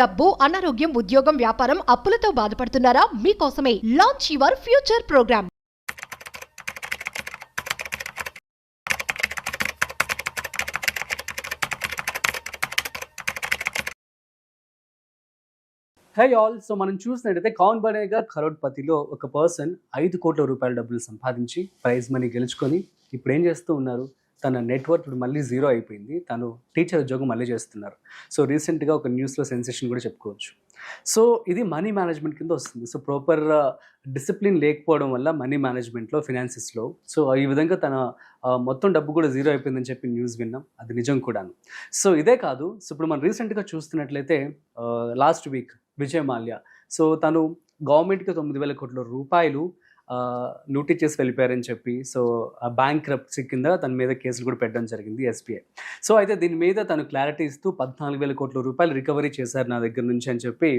డబ్బు, అనారోగ్యం, ఉద్యోగం, వ్యాపారం, అప్పులతో బాధపడుతున్నారా? మీకోసమే launch your future program. Hey all, so మనం చూసినట్టయితే కౌన్ బనేగా కరోడ్పతిలో ఒక పర్సన్ 5 కోట్ల రూపాయల డబ్బులు సంపాదించి ప్రైజ్ మనీ గెలుచుకొని ఇప్పుడు ఏం చేస్తూ ఉన్నారు? తన నెట్వర్క్ ఇప్పుడు మళ్ళీ జీరో అయిపోయింది. తను టీచర్ ఉద్యోగం మళ్ళీ చేస్తున్నారు. సో రీసెంట్గా ఒక న్యూస్లో సెన్సేషన్ కూడా చెప్పుకోవచ్చు. సో ఇది మనీ మేనేజ్మెంట్ కింద వస్తుంది. సో ప్రాపర్ డిసిప్లిన్ లేకపోవడం వల్ల మనీ మేనేజ్మెంట్లో, ఫినాన్సెస్లో సో ఈ విధంగా తన మొత్తం డబ్బు కూడా జీరో అయిపోయిందని చెప్పి న్యూస్ విన్నాం. అది నిజం కూడాను. సో ఇదే కాదు, సో ఇప్పుడు మనం రీసెంట్గా చూస్తున్నట్లయితే last week Vijay Mallya, so తను గవర్నమెంట్కి 9,000 కోట్ల రూపాయలు లూటీ చేసి వెళ్ళిపోయారని చెప్పి సో బ్యాంక్ క్రప్సీ కింద తన మీద కేసులు కూడా పెట్టడం జరిగింది ఎస్బీఐ. సో అయితే దీని మీద తను క్లారిటీ ఇస్తూ 14,000 కోట్ల రూపాయలు రికవరీ చేశారు నా దగ్గర నుంచి అని చెప్పి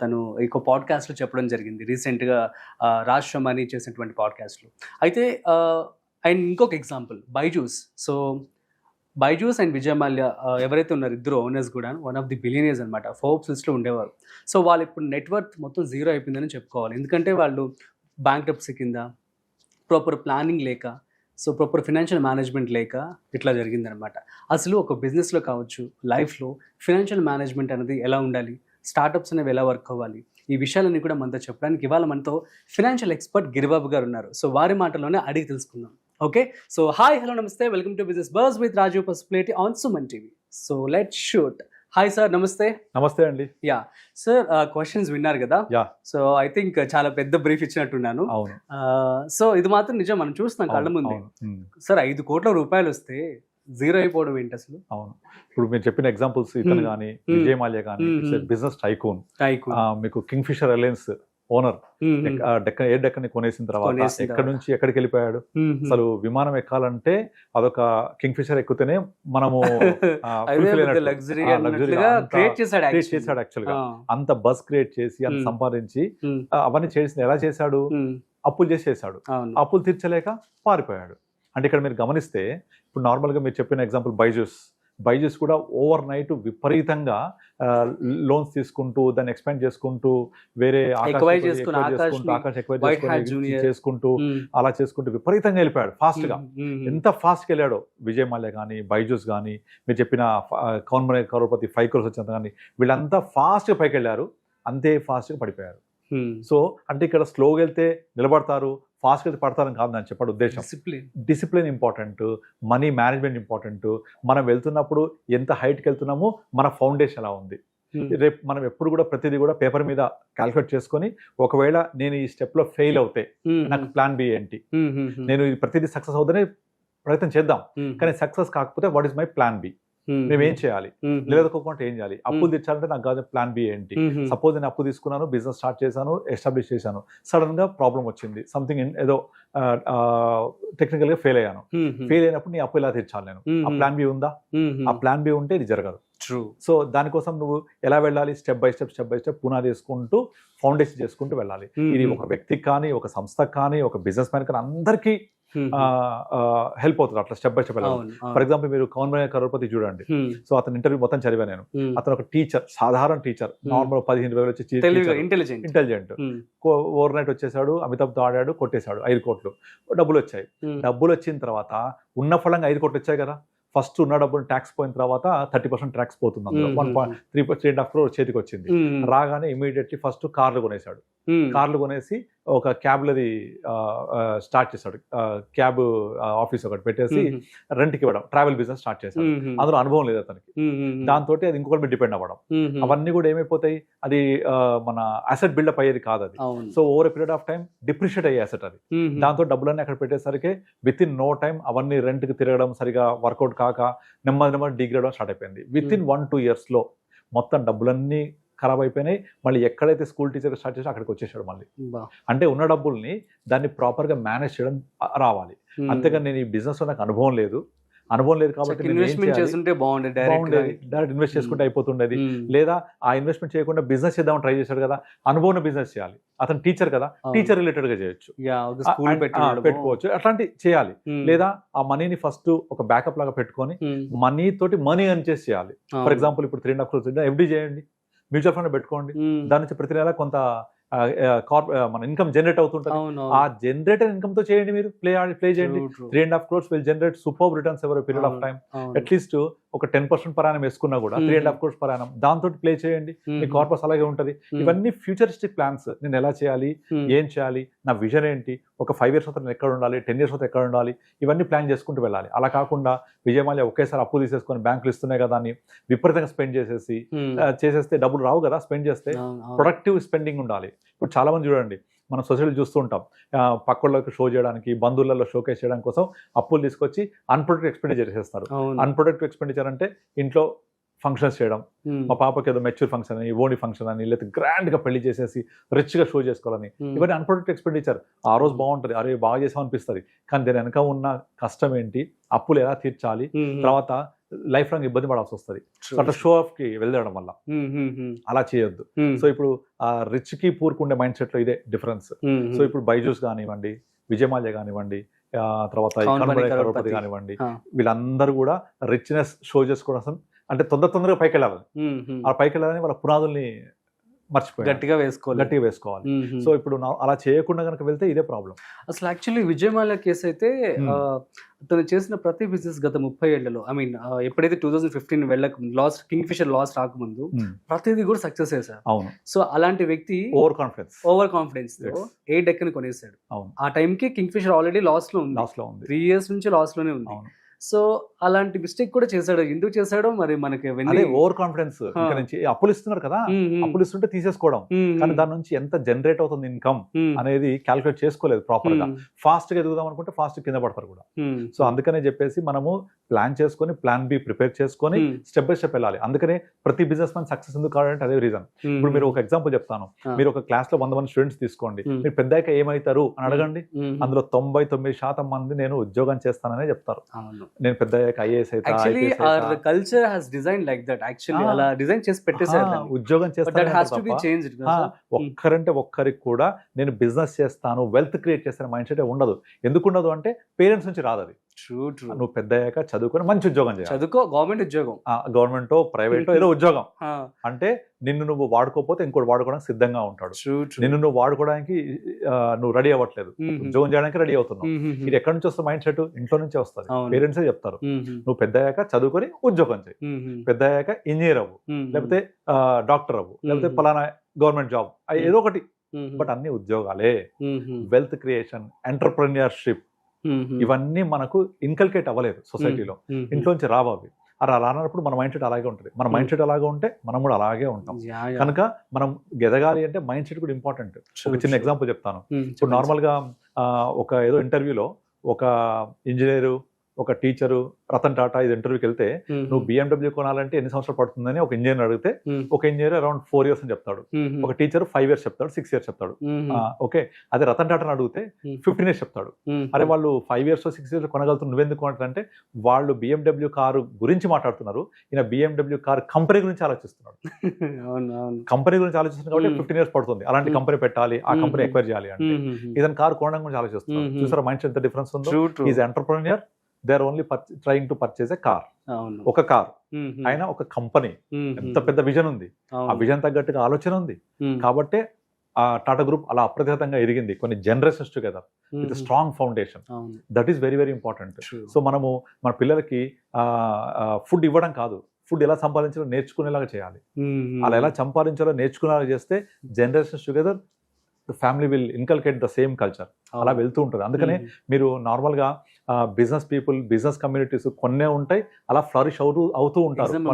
తను ఒక పాడ్కాస్ట్లో చెప్పడం జరిగింది రీసెంట్గా రాజ్ షమాని చేసినటువంటి పాడ్కాస్ట్లో. అయితే అండ్ ఇంకొక example Byju's. So Byju's and Vijay Mallya ఎవరైతే ఉన్నారు ఇద్దరు ఓనర్స్ కూడా వన్ ఆఫ్ ది బిలియనర్స్ అనమాట. ఫోర్బ్స్ లిస్ట్లో ఉండేవారు. సో వాళ్ళు ఇప్పుడు నెట్వర్క్ మొత్తం జీరో అయిపోయిందని చెప్పుకోవాలి. ఎందుకంటే వాళ్ళు బ్యాంక్రప్సీ కింద ప్రాపర్ ప్లానింగ్ లేక, సో ప్రాపర్ ఫినాన్షియల్ మేనేజ్మెంట్ లేక ఇట్లా జరిగిందనమాట. అసలు ఒక బిజినెస్లో కావచ్చు, లైఫ్లో ఫినాన్షియల్ మేనేజ్మెంట్ అనేది ఎలా ఉండాలి, స్టార్టప్స్ అనేవి ఎలా వర్క్ అవ్వాలి, ఈ విషయాలన్నీ కూడా మనతో చెప్పడానికి ఇవాళ మనతో ఫినాన్షియల్ ఎక్స్పర్ట్ గిరిబాబు గారు ఉన్నారు. సో వారి మాటల్లోనే అడిగి తెలుసుకుందాం. ఓకే, సో హాయ్, హలో, నమస్తే, welcome to business buzz with Raju Pasupuleti on Suman TV. So let's shoot. Hi sir, నమస్తే. నమస్తే అండి. యా సార్, క్వశ్చన్స్ విన్నారు కదా? యా. సో ఐ థింక్ చాలా పెద్ద బ్రీఫ్ ఇచ్చినట్టున్నాను. అవును. సో ఇది మాత్రం నిజం, మనం చూస్తున్నాం కళ్ళ ముందే. సార్ 5 కోట్ల రూపాయలు వస్తే జీరో అయిపోవడం ఏంటి అసలు? అవును, ఇప్పుడు మీరు చెప్పిన ఎగ్జాంపుల్స్ ఇతను కానీ విజయ్ మాల్యా కానీ బిజినెస్ టైకూన్. మీకు Kingfisher airlines owner air డెక్కని కొనేసిన తర్వాత ఎక్కడి నుంచి ఎక్కడికి వెళ్ళిపోయాడు? అసలు విమానం ఎక్కాలంటే అదొక కింగ్ ఫిషర్ ఎక్కితేనే మనము చేశాడు. యాక్చువల్ గా అంత బస్ క్రియేట్ చేసి అంత సంపాదించి అవన్నీ చేసి ఎలా చేశాడు? అప్పులు చేసి చేశాడు. అప్పులు తీర్చలేక పారిపోయాడు. అంటే ఇక్కడ మీరు గమనిస్తే ఇప్పుడు నార్మల్గా మీరు చెప్పిన ఎగ్జాంపుల్ బైజూస్ కూడా ఓవర్ నైట్ విపరీతంగా లోన్స్ తీసుకుంటూ దాన్ని ఎక్స్పాండ్ చేసుకుంటూ వేరే చేసుకుంటూ అలా చేసుకుంటూ విపరీతంగా వెళ్ళిపోయాడు ఫాస్ట్గా. ఎంత ఫాస్ట్గా వెళ్ళాడో విజయ్ మాల్యా కానీ బైజూస్ కానీ మీరు చెప్పిన కౌన్ బనేగా కరోడ్పతి 5 crores వచ్చినంత కానీ వీళ్ళంతా ఫాస్ట్గా పైకి వెళ్ళారు, అంతే ఫాస్ట్గా పడిపోయారు. సో అంటే ఇక్కడ స్లోగా వెళ్తే నిలబడతారు, ఫాస్ట్గా వెళ్తే పడతారని కాదు అని చెప్పాడు ఉద్దేశం. Discipline important, money management important. మనం వెళ్తున్నప్పుడు ఎంత హైట్కి వెళ్తున్నామో మన ఫౌండేషన్ ఎలా ఉంది. రేపు మనం ఎప్పుడు కూడా ప్రతిదీ కూడా పేపర్ మీద క్యాల్కులేట్ చేసుకొని ఒకవేళ నేను ఈ స్టెప్లో ఫెయిల్ అవుతే నాకు ప్లాన్ బి ఏంటి, నేను ప్రతిదీ సక్సెస్ అవుతూనే ప్రయత్నం చేద్దాం, కానీ సక్సెస్ కాకపోతే what is my plan B, మేమేం చేయాలి, లేదనుకోకుండా ఏం చేయాలి, అప్పులు తెచ్చాలంటే నాకు కాదు ప్లాన్ బి ఏంటి. సపోజ్ నేను అప్పు తీసుకున్నాను, బిజినెస్ స్టార్ట్ చేశాను, ఎస్టాబ్లిష్ చేశాను, సడన్ గా ప్రాబ్లం వచ్చింది, సంథింగ్ ఏదో టెక్నికల్ గా ఫెయిల్ అయ్యాను. ఫెయిల్ అయినప్పుడు నీ అప్పు ఎలా తెచ్చాలి, నేను ఆ ప్లాన్ బి ఉందా? ఆ ప్లాన్ బి ఉంటే ఇది జరగదు. సో దానికోసం నువ్వు ఎలా వెళ్ళాలి? స్టెప్ బై స్టెప్ పునాది చేసుకుంటూ ఫౌండేషన్ చేసుకుంటూ వెళ్ళాలి. ఇది ఒక వ్యక్తికి కానీ, ఒక సంస్థకి కానీ, ఒక బిజినెస్ మ్యాన్ కానీ అందరికీ హెల్ప్ అవుతుంది అట్లా స్టెప్ బై స్టెప్ వెళ్ళాలి. ఫర్ ఎగ్జాంపుల్ మీరు కౌన్ బనేగా కరోడ్పతి చూడండి. సో అతను ఇంటర్వ్యూ మొత్తం చదివా నేను. అతను ఒక టీచర్, సాధారణ టీచర్, నార్మల్ 15,000 వచ్చి ఇంటెలిజెంట్. ఓవర్ నైట్ వచ్చేసాడు, అమితాబ్ తో ఆడాడు, కొట్టేశాడు, 5 కోట్లు డబ్బులు వచ్చాయి. డబ్బులు వచ్చిన తర్వాత ఉన్న ఫలంగా 5 కోట్లు వచ్చాయి కదా. ఫస్ట్ ఉన్న డబ్బులు ట్యాక్స్ పోయిన తర్వాత 30% ట్యాక్స్ పోతుంది. అందులో 1.3.5 crore చేతికి వచ్చింది. రాగానే ఇమీడియట్లీ ఫస్ట్ కార్లు కొనేసాడు. కార్లు కొనేసి ఒక క్యాబ్లది స్టార్ట్ చేశాడు. క్యాబ్ ఆఫీస్ ఒకటి పెట్టేసి రెంట్కి ఇవ్వడం, ట్రావెల్ బిజినెస్ స్టార్ట్ చేశాడు. అందులో అనుభవం లేదు అతనికి. దాంతో అది ఇంకొకటి మీద డిపెండ్ అవ్వడం, అవన్నీ కూడా ఏమైపోతాయి, అది మన అసెట్ బిల్డప్ అయ్యేది కాదు అది. So over a period of time depreciate అయ్యే అసెట్ అది. దాంతో డబ్బులన్నీ అక్కడ పెట్టేసరికి విత్ ఇన్ నో టైం అవన్నీ రెంట్కి తిరగడం, సరిగా వర్కౌట్ కాక నెమ్మది డిగ్రేడ్ స్టార్ట్ అయిపోయింది. విత్ ఇన్ 1-2 years మొత్తం డబ్బులన్నీ ఖరాబ్ అయిపోయినాయి. మళ్ళీ ఎక్కడైతే స్కూల్ టీచర్ స్టార్ట్ చేసి అక్కడికి వచ్చేసాడు మళ్ళీ. అంటే ఉన్న డబ్బుల్ని దాన్ని ప్రాపర్గా మేనేజ్ చేయడం రావాలి. అంతేగాని నేను ఈ బిజినెస్ లో నాకు అనుభవం లేదు కాబట్టి డైరెక్ట్ ఇన్వెస్ట్ చేసుకుంటే అయిపోతుండేది. లేదా ఆ ఇన్వెస్ట్మెంట్ చేయకుండా బిజినెస్ చేద్దామని ట్రై చేశాడు కదా, అనుభవం బిజినెస్ చేయాలి. అతను టీచర్ కదా, టీచర్ రిలేటెడ్ గా చేయొచ్చు, పెట్టుకోవచ్చు, అట్లాంటి చేయాలి. లేదా ఆ మనీని ఫస్ట్ ఒక బ్యాకప్ లాగా పెట్టుకొని మనీ తోటి మనీ అర్న్ చేసి చేయాలి. ఫర్ ఎగ్జాంపుల్ ఇప్పుడు 3.5 crores ఎఫ్డీ చేయండి. మ్యూచువల్ ఫండ్ పెట్టుకోండి, దాని నుంచి ప్రతి నెల కొంత మన ఇన్కమ్ జనరేట్ అవుతుంటుంది. ఆ జనరేటర్ ఇన్కమ్ తో చేయండి, మీరు ప్లే చేయండి. 3.5 crores will generate superb returns over a period of time. At least ఒక 10% per annum వేసుకున్నా కూడా 3.5 crores per annum దాంతో ప్లే చేయండి, మీ కార్పస్ అలాగే ఉంటది. ఇవన్నీ ఫ్యూచరిస్టిక్ ప్లాన్స్. నేను ఎలా చేయాలి, ఏం చేయాలి, నా విజన్ ఏంటి, ఒక 5 years తర్వాత నేను ఎక్కడ ఉండాలి, 10 years తర్వాత ఎక్కడ ఉండాలి, ఇవన్నీ ప్లాన్ చేసుకుంటూ వెళ్ళాలి. అలా కాకుండా విజయమాల్య ఒకేసారి అప్పు తీసేసుకొని బ్యాంకులు ఇస్తున్నాయి కదా అని విపరీతంగా స్పెండ్ చేసేస్తే డబ్బులు రావు కదా. స్పెండ్ చేస్తే ప్రొడక్టివ్ స్పెండింగ్ ఉండాలి. ఇప్పుడు చాలా మంది చూడండి, మనం సొసైటీలో చూస్తూ ఉంటాం, పక్కళ్ళకి షో చేయడానికి, బంధువులలో షోకేస్ చేయడానికి కోసం అప్పులు తీసుకొచ్చి అన్ప్రొడక్టివ్ ఎక్స్పెండిచర్ చేస్తారు. అన్ప్రొడక్టివ్ ఎక్స్పెండిచర్ అంటే ఇంట్లో ఫంక్షన్స్ చేయడం, మా పాపకి ఏదో మెచ్యూర్ ఫంక్షన్ అని, ఓణి ఫంక్షన్ అని, లేదా గ్రాండ్ గా పెళ్లి చేసేసి రిచ్ గా షో చేసుకోవాలని, ఇవన్నీ అన్ప్రొడక్టివ్ ఎక్స్పెండిచర్. ఆ రోజు బాగుంటుంది, అరే బాగా చేసాం అనిపిస్తుంది, కానీ దీని వెనక ఉన్న కష్టం ఏంటి, అప్పులు ఎలా తీర్చాలి, తర్వాత లైఫ్ లాంగ్ ఇబ్బంది పడాల్సి వస్తుంది అట్లా షో ఆఫ్ కి వెళ్ళడం వల్ల. అలా చేయొద్దు. సో ఇప్పుడు ఆ రిచ్ కి పూర్కుండే మైండ్ సెట్ లో ఇదే డిఫరెన్స్. సో ఇప్పుడు బైజూస్ కానివ్వండి, విజయమాల్య కానివ్వండి, తర్వాత కరోడ్పతి కానివ్వండి, వీళ్ళందరూ కూడా రిచ్నెస్ షో చేసుకోవడం అంటే తొందరగా పైకి వెళ్ళాలి. ఆ పైకి వెళ్ళాలని వాళ్ళ పునాదుల్ని మర్చిపోయి గట్టిగా వేసుకోవాలి. సో ఇప్పుడు అలా చేయకుండా కనుక వెళ్తే ఇదే ప్రాబ్లం. అసలు యాక్చువల్లీ విజయమాల్య కేసు అయితే తను చేసిన ప్రతి బిజినెస్ గత 30 ఏళ్లలో, ఐ మీన్ ఎప్పుడైతే 2015 వెళ్ళక కింగ్ఫిషర్ లాస్ రాకముందు ప్రతిదీ కూడా సక్సెస్ చేశారు. అవును. సో అలాంటి వ్యక్తి ఓవర్ కాన్ఫిడెన్స్ తో 8 డెక్కని కొనేసాడు. ఆ టైంకి కింగ్ఫిషర్ ఆల్రెడీ లాస్ లో ఉంది. 3 years నుంచి లాస్ లోనే ఉంది. సో అలాంటి మిస్టేక్ కూడా చేశాడు. ఎందుకు చేశాడో మరి మనకి ఓవర్ కాన్ఫిడెన్స్. అప్పులు ఇస్తున్నారు కదా, అప్పులు ఇస్తుంటే తీసేసుకోవడం, కానీ దాని నుంచి ఎంత జనరేట్ అవుతుంది ఇన్కమ్ అనేది క్యాలిక్యులేట్ చేసుకోలేదు ప్రాపర్ గా. ఫాస్ట్ గా ఎదుగుదాం అనుకుంటే ఫాస్ట్ కింద పడతారు కూడా. సో అందుకనే చెప్పేసి మనము ప్లాన్ చేసుకొని, ప్లాన్ బి ప్రిపేర్ చేసుకొని స్టెప్ బై స్టెప్ వెళ్ళాలి. అందుకనే ప్రతి బిజినెస్ మ్యాన్ సక్సెస్ ఎందుకు కావాలంటే అదే రీజన్. ఇప్పుడు మీరు ఒక ఎగ్జాంపుల్ చెప్తాను. మీరు ఒక క్లాస్ లో 100 మంది స్టూడెంట్స్ తీసుకోండి, మీరు పెద్దాక ఏమవుతారు అని అడగండి, అందులో 99% మంది నేను ఉద్యోగం చేస్తాననే చెప్తారు. నేను పెద్ద ఐఏఎస్ అయితే culture has design like that. Actually అలా డిజైన్ చేసి పెట్టేసారు. ఉద్యోగం చేస్తాను ఒక్కరంటే ఒక్కరికి కూడా నేను బిజినెస్ చేస్తాను, వెల్త్ క్రియేట్ చేస్తాను మైండ్ సెట్ ఉండదు. ఎందుకు ఉండదు అంటే పేరెంట్స్ నుంచి రాదు అది. నువ్వు పెద్ద అయ్యాక చదువుకొని మంచి ఉద్యోగం చేయాలి. చదువుకో, గవర్నమెంట్ ఉద్యోగం, గవర్నమెంట్ ప్రైవేట్ ఏదో ఉద్యోగం. అంటే నిన్ను నువ్వు వాడుకోకపోతే ఇంకోటి వాడుకోవడానికి సిద్ధంగా ఉంటాడు. నిన్ను నువ్వు వాడుకోవడానికి నువ్వు రెడీ అవ్వట్లేదు, ఉద్యోగం చేయడానికి రెడీ అవుతున్నావు. ఇది ఎక్కడి నుంచి వస్తుంది మైండ్ సెట్? ఇంట్లో నుంచే వస్తుంది. పేరెంట్సే చెప్తారు నువ్వు పెద్ద అయ్యాక చదువుకొని ఉద్యోగం చేయి, పెద్ద అయ్యాక ఇంజనీర్ అవ్వు, లేకపోతే డాక్టర్ అవ్వు, లేకపోతే పలానా గవర్నమెంట్ జాబ్, ఏదో ఒకటి. బట్ అన్ని ఉద్యోగాలే. వెల్త్ క్రియేషన్, ఎంటర్ప్రెన్యూర్షిప్ ఇవన్నీ మనకు ఇన్కల్కేట్ అవ్వలేదు సొసైటీలో. ఇంట్లోంచి రావు అవి. అలా రానప్పుడు మన మైండ్ సెట్ అలాగే ఉంటుంది. మన మైండ్ సెట్ అలాగే ఉంటే మనం కూడా అలాగే ఉంటాం. కనుక మనం ఎదగాలి అంటే మైండ్ సెట్ కూడా ఇంపార్టెంట్. ఒక చిన్న ఎగ్జాంపుల్ చెప్తాను. ఇప్పుడు నార్మల్ గా ఒక ఏదో ఇంటర్వ్యూలో ఒక ఇంజనీరు, ఒక టీచరు, రతన్ టాటా ఇది ఇంటర్వ్యూకి వెళ్తే నువ్వు BMW కొనాలంటే ఎన్ని సంవత్సరాలు పడుతుందని ఒక ఇంజనీర్ అడిగితే ఒక ఇంజనీర్ అరౌండ్ 4 years అని చెప్తాడు, ఒక టీచర్ 5 years చెప్తాడు, 6 years చెప్తాడు. ఓకే, అదే రతన్ టాటాని అడిగితే 15 years చెప్తాడు. అరే వాళ్ళు 5 years 6 years కొనగలుగుతున్నారు, నువ్వెందుకు అంటే వాళ్ళు BMW కారు గురించి మాట్లాడుతున్నారు, ఈయన BMW కారు కంపెనీ గురించి ఆలోచిస్తున్నాడు. కంపెనీ గురించి ఆలోచిస్తున్నాడు కాబట్టి 15 years పడుతుంది. అలాంటి కంపెనీ పెట్టాలి, ఆ కంపెనీ ఎక్వైర్ చేయాలి అంటే ఇతను కారు కొనడం గురించి ఆలోచిస్తున్నాడు. చూసారా మైండ్ సెట్ ఎంత డిఫరెన్స్ ఉందో? Is entrepreneur, they are only trying to purchase a car. ఒక కార్, ఆయన ఒక కంపెనీ, ఎంత పెద్ద విజన్ ఉంది, ఆ విజన్ తగ్గట్టుగా ఆలోచన ఉంది. కాబట్టి ఆ టాటా గ్రూప్ అలా అప్రతిహతంగా ఎదిగింది కొన్ని generations together with strong foundation. That is very very important. So మనము మన పిల్లలకి ఫుడ్ ఇవ్వడం కాదు, ఫుడ్ ఎలా సంపాదించాలో నేర్చుకునేలాగా చేయాలి. అలా ఎలా సంపాదించాలో నేర్చుకునేలాగా చేస్తే generations together family will inculcate the same culture. అలా వెళ్తూ ఉంటుంది. అందుకనే మీరు నార్మల్గా బిజినెస్ పీపుల్, బిజినెస్ కమ్యూనిటీస్ కొన్నే ఉంటాయి, అలా ఫ్లరిష్ అవుతూ ఉంటారు.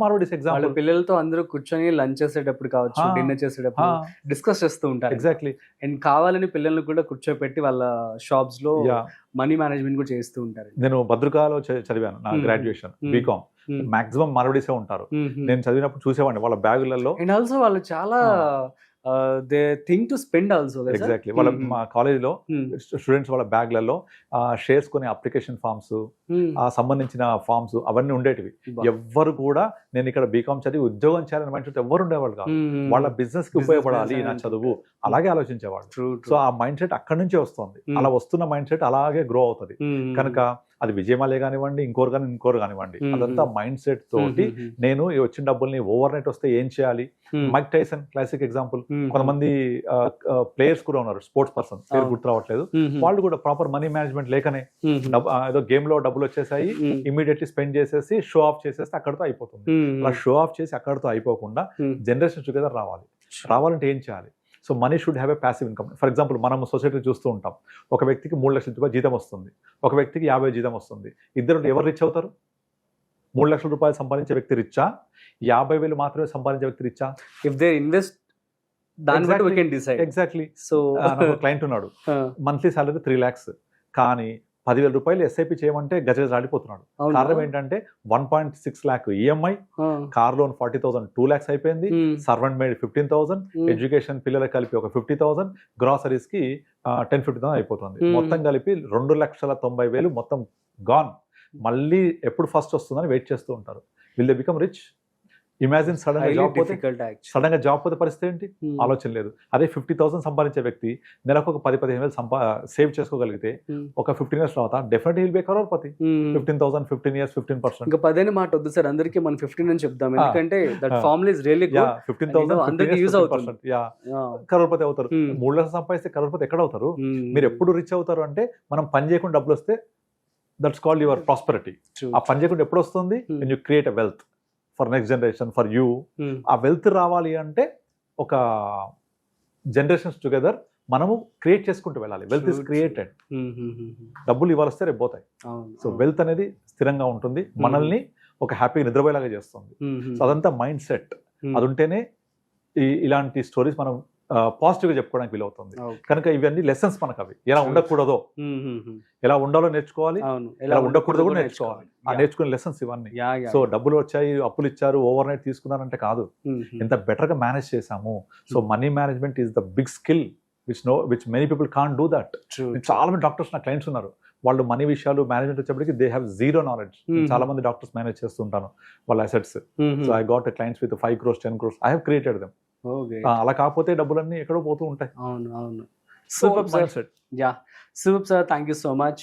మార్వడీస్ ఎగ్జాంపుల్, పిల్లలతో అందరూ కూర్చొని లంచ్ చేసేటప్పుడు కావచ్చు, డిన్నర్ చేసేటప్పుడు డిస్కస్ చేస్తూ ఉంటారు. ఎగ్జాక్ట్లీ. అండ్ కావాలని పిల్లల్ని కూడా కూర్చోపెట్టి వాళ్ళ షాప్స్ లో మనీ మేనేజ్మెంట్ కూడా చేస్తూ ఉంటారు. నేను భద్రకాలో చదివాను నా గ్రాడ్యుయేషన్ బీకామ్. మాక్సిమం మార్వడీసే ఉంటారు. నేను చదివినప్పుడు చూసేవాడిని వాళ్ళ బ్యాగులలో. అండ్ ఆల్సో వాళ్ళు చాలా they think to spend also. Exactly. వాళ్ళ మా కాలేజీలో స్టూడెంట్స్ వాళ్ళ బ్యాగ్లలో షేర్స్ కొని అప్లికేషన్ ఫామ్స్, ఆ సంబంధించిన ఫామ్స్ అవన్నీ ఉండేటివి. ఎవ్వరు కూడా నేను ఇక్కడ బీకామ్ చదివి ఉద్యోగం చేయాలని మైండ్ సెట్ ఎవరు ఉండేవాళ్ళు కాదు. వాళ్ళ బిజినెస్ కి ఉపయోగపడాలి నా చదువు, అలాగే ఆలోచించేవాళ్ళు. సో ఆ మైండ్ సెట్ అక్కడి నుంచే వస్తుంది. అలా వస్తున్న మైండ్ సెట్ అలాగే గ్రో అవుతుంది. కనుక అది విజయమాలే కానివ్వండి, ఇంకోరు కానివ్వండి, అదంతా మైండ్ సెట్ తోటి నేను ఈ వచ్చిన డబ్బుల్ని ఓవర్ నైట్ వస్తే ఏం చేయాలి. Mike Tyson classic example. కొంతమంది ప్లేయర్స్ కూడా ఉన్నారు, స్పోర్ట్స్ పర్సన్, పేరు గుర్తు రావట్లేదు, వాళ్ళు కూడా ప్రాపర్ మనీ మేనేజ్మెంట్ లేకనే ఏదో గేమ్ లో డబ్బులు వచ్చేసాయి, ఇమీడియట్లీ స్పెండ్ చేసేసి షో ఆఫ్ చేసేస్తే అక్కడితో అయిపోతుంది. అలా షో ఆఫ్ చేసి అక్కడితో అయిపోకుండా జనరేషన్ టుగెదర్ రావాలంటే ఏం చేయాలి? So money should have a passive income. For example మనం సొసైటీ చూస్తూ ఉంటాం, ఒక వ్యక్తికి 3 లక్షల రూపాయలు జీతం వస్తుంది, ఒక వ్యక్తికి 50 జీతం వస్తుంది. ఇద్దరు ఎవరు రిచ్ అవుతారు? 3 లక్షల రూపాయలు సంపాదించే వ్యక్తి రిచ్చా, 50,000 మాత్రమే సంపాదించే వ్యక్తి రిచ్చా? ఇఫ్ దే ఇన్వెస్ట్ దాన్ని బట్టి we can decide. Exactly. So client ఉన్నాడు, మంత్లీ సాలరీ 3 lakhs, కానీ 10,000 రూపాయలు ఎస్ఐపి చేయమంటే గజగజలాడిపోతున్నాడు. కారణం ఏంటంటే 1.6 lakh EMI, car loan 40,000, 2 lakhs అయిపోయింది, సర్వెంట్ మేడ్ 15,000, ఎడ్యుకేషన్ పిల్లలకు కలిపి ఒక 50,000, గ్రాసరీస్ కి 10-15,000 అయిపోతుంది. మొత్తం కలిపి 2,90,000 మొత్తం గాన్. మళ్ళీ ఎప్పుడు ఫస్ట్ వస్తుందని వెయిట్ చేస్తూ ఉంటారు. Will they become rich? Imagine sudden గా జాబ్ పోతే పరిస్థితి ఏంటి? ఆలోచన లేదు. అదే 50,000 సంపాదించే వ్యక్తి నెలకు ఒక 10-15,000 సేవ్ చేసుకోగలిగితే ఒక 15 years తర్వాత definitely will be crorepati. 15,000, 15 years, 15%. ఇంకా 10 మాట వద్దు సార్, అందరికీ మనం 15 అని చెప్దాం, ఎందుకంటే that formula is really good. 15,000 అందరికీ యూజ్ అవుతుంది. కరోడ్పతి అవుతారు. 3 లక్షలు సంపాదిస్తే కరోడ్పతి ఎక్కడ అవుతారు? మీరు ఎప్పుడు రిచ్ అవుతారు అంటే మనం పని చేయకుండా డబ్బులు వస్తే, దట్స్ కాల్డ్ యువర్ ప్రాస్పెరిటీ. ఆ పని చేయకుండా ఎప్పుడు వస్తుంది? When you create a wealth for next generation, for you. ఆ వెల్త్ రావాలి అంటే ఒక జనరేషన్స్ టుగెదర్ మనము క్రియేట్ చేసుకుంటూ వెళ్ళాలి. Wealth is created. డబ్బులు ఇవాళ వస్తే రేపు పోతాయి. సో వెల్త్ అనేది స్థిరంగా ఉంటుంది, మనల్ని ఒక హ్యాపీగా నిద్రపోయేలాగా చేస్తుంది. సో అదంతా మైండ్ సెట్. అది ఉంటేనే ఇలాంటి స్టోరీస్ మనం పాజిటివ్ గా చెప్పుకోవడానికి వీలవుతుంది. కనుక ఇవన్నీ లెసన్స్ మనకు, అవి ఎలా ఉండకూడదో, ఎలా ఉండాలో నేర్చుకోవాలి, ఎలా ఉండకూడదో కూడా నేర్చుకోవాలి. ఆ నేర్చుకునే లెసన్స్ ఇవన్నీ. సో డబ్బులు వచ్చాయి, అప్పులు ఇచ్చారు, ఓవర్ నైట్ తీసుకున్నారంటే కాదు, ఎంత బెటర్ గా మేనేజ్ చేసాము. So money management is the big skill which many people can't do that. చాలా మంది డాక్టర్స్ నా క్లయింట్స్ ఉన్నారు, వాళ్ళు మనీ విషయాలు మేనేజ్మెంట్ వచ్చేప్పటికి దే హ్యావ్ జీరో నాలెడ్జ్. చాలా మంది డాక్టర్స్ మేనేజ్ చేస్తుంటాను వాళ్ళ assets. So I got clients with 5 crores, 10 crores. I have created them. అలా కాకపోతే డబ్బులన్నీ ఎక్కడో పోతూ ఉంటాయి. అవును. Super sir. Yeah, super sir, thank you so much.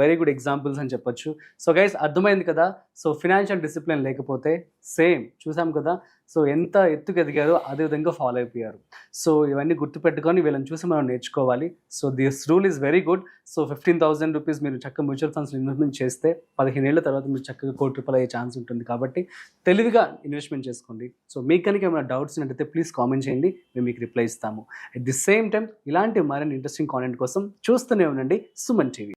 Very good examples అని చెప్పొచ్చు. సో గైస్, అర్థమైంది కదా. సో ఫినాన్షియల్ డిసిప్లిన్ లేకపోతే సేమ్ చూసాం కదా, సో ఎంత ఎత్తుకు ఎదిగారో అదే విధంగా ఫాలో అయిపోయారు. సో ఇవన్నీ గుర్తుపెట్టుకొని వీళ్ళని చూసి మనం నేర్చుకోవాలి. So this rule is very good. So 15,000 rupees మీరు చక్కగా మ్యూచువల్ ఫండ్స్ ఇన్వెస్ట్మెంట్ చేస్తే 15 ఏళ్ల తర్వాత మీరు చక్కగా ₹1 కోటి అయ్యే ఛాన్స్ ఉంటుంది. కాబట్టి తెలివిగా ఇన్వెస్ట్మెంట్ చేసుకోండి. సో మీకు కనుక ఏమైనా డౌట్స్ ఉన్నట్టయితే ప్లీజ్ కామెంట్ చేయండి, మేము మీకు రిప్లై ఇస్తాము. అట్ ది సేమ్ టైం ఇలాంటి మరిన్ని ఇంట్రెస్టింగ్ కాంటెంట్ కోసం చూస్తూనే ఉండండి సుమన్ టీవీ.